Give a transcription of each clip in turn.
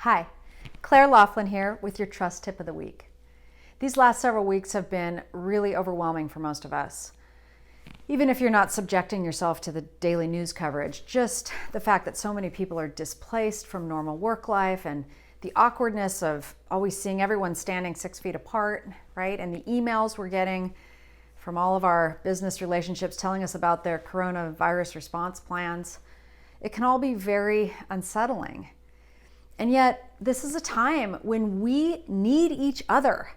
Hi, Claire Laughlin here with your Trust Tip of the Week. These last several weeks have been really overwhelming for most of us. Even if you're not subjecting yourself to the daily news coverage, just the fact that so many people are displaced from normal work life and the awkwardness of always seeing everyone standing 6 feet apart, right? And the emails we're getting from all of our business relationships telling us about their coronavirus response plans, it can all be very unsettling. And yet, this is a time when we need each other.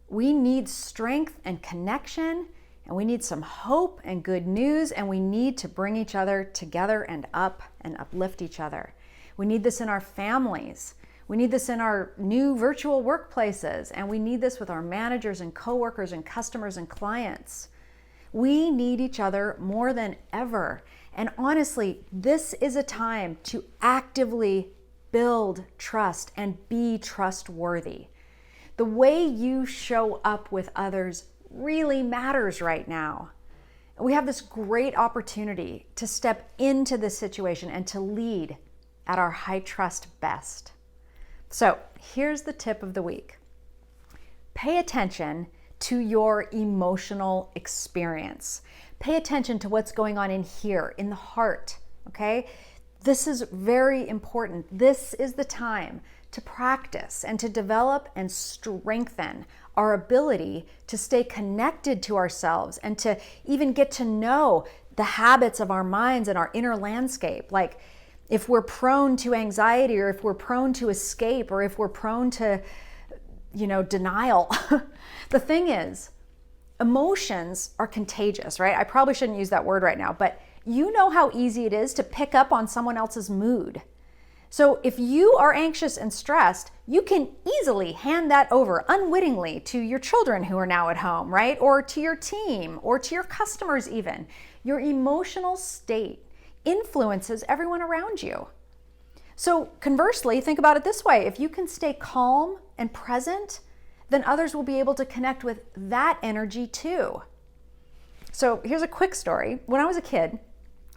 We need strength and connection, and we need some hope and good news, and we need to bring each other together and uplift each other. We need this in our families. We need this in our new virtual workplaces, and we need this with our managers and coworkers and customers and clients. We need each other more than ever. And honestly, this is a time to actively build trust and be trustworthy. The way you show up with others really matters right now. We have this great opportunity to step into this situation and to lead at our high trust best. So here's the tip of the week. Pay attention to your emotional experience. Pay attention to what's going on in here, in the heart, okay? This is very important. This is the time to practice and to develop and strengthen our ability to stay connected to ourselves and to even get to know the habits of our minds and our inner landscape. Like if we're prone to anxiety, or if we're prone to escape, or if we're prone to, denial. The thing is, emotions are contagious, right? I probably shouldn't use that word right now, but you know how easy it is to pick up on someone else's mood. So if you are anxious and stressed, you can easily hand that over unwittingly to your children who are now at home, right? Or to your team, or to your customers even. Your emotional state influences everyone around you. So conversely, think about it this way. If you can stay calm and present, then others will be able to connect with that energy too. So here's a quick story. When I was a kid,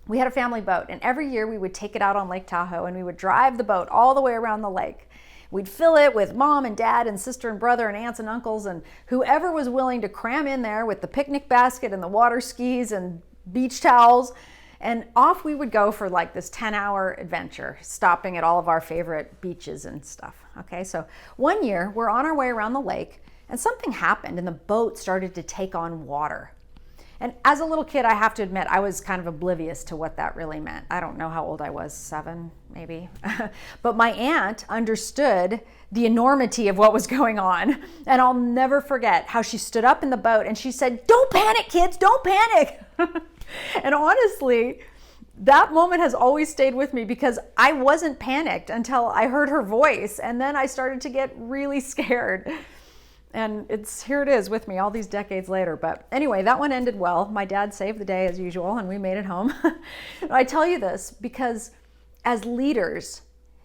we had a family boat, and every year we would take it out on Lake Tahoe, and we would drive the boat all the way around the lake. We'd fill it with mom and dad and sister and brother and aunts and uncles and whoever was willing to cram in there with the picnic basket and the water skis and beach towels. And off we would go for like this 10-hour adventure, stopping at all of our favorite beaches and stuff. Okay, so one year we're on our way around the lake and something happened and the boat started to take on water. And as a little kid, I have to admit, I was kind of oblivious to what that really meant. I don't know how old I was, 7 maybe. But my aunt understood the enormity of what was going on. And I'll never forget how she stood up in the boat and she said, "Don't panic, kids, don't panic." And honestly, that moment has always stayed with me because I wasn't panicked until I heard her voice. And then I started to get really scared. And here it is with me all these decades later. But anyway, that one ended well. My dad saved the day as usual, and we made it home. I tell you this because as leaders,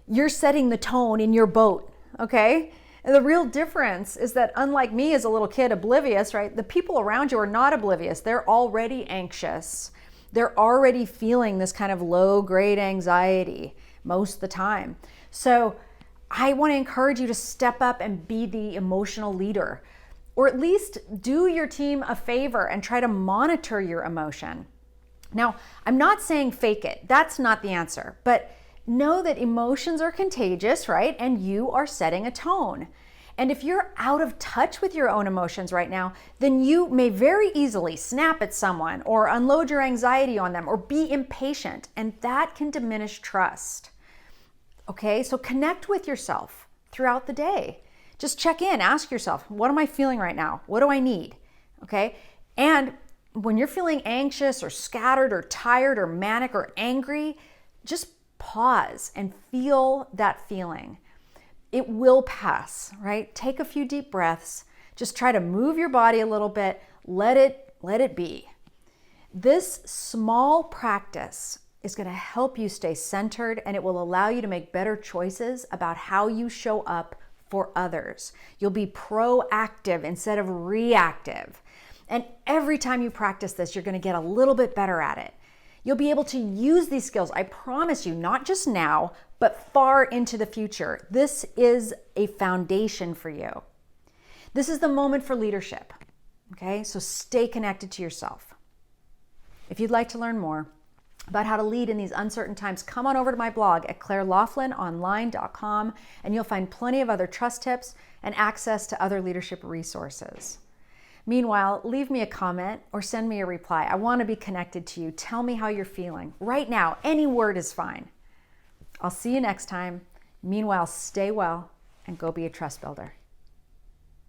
you're setting the tone in your boat, okay? And the real difference is that unlike me as a little kid, oblivious, right? The people around you are not oblivious. They're already anxious. They're already feeling this kind of low-grade anxiety most of the time. So I want to encourage you to step up and be the emotional leader, or at least do your team a favor and try to monitor your emotion. Now, I'm not saying fake it. That's not the answer, but know that emotions are contagious, right? And you are setting a tone. And if you're out of touch with your own emotions right now, then you may very easily snap at someone or unload your anxiety on them or be impatient, and that can diminish trust. Okay, so connect with yourself throughout the day. Just check in, ask yourself, what am I feeling right now? What do I need? Okay, and when you're feeling anxious or scattered or tired or manic or angry, just pause and feel that feeling. It will pass, right? Take a few deep breaths. Just try to move your body a little bit. Let it be. This small practice is going to help you stay centered, and it will allow you to make better choices about how you show up for others. You'll be proactive instead of reactive. And every time you practice this, you're going to get a little bit better at it. You'll be able to use these skills, I promise you, not just now, but far into the future. This is a foundation for you. This is the moment for leadership. Okay, so stay connected to yourself. If you'd like to learn more about how to lead in these uncertain times, come on over to my blog at clairelaughlinonline.com, and you'll find plenty of other trust tips and access to other leadership resources. Meanwhile, leave me a comment or send me a reply. I want to be connected to you. Tell me how you're feeling. Right now, any word is fine. I'll see you next time. Meanwhile, stay well and go be a trust builder.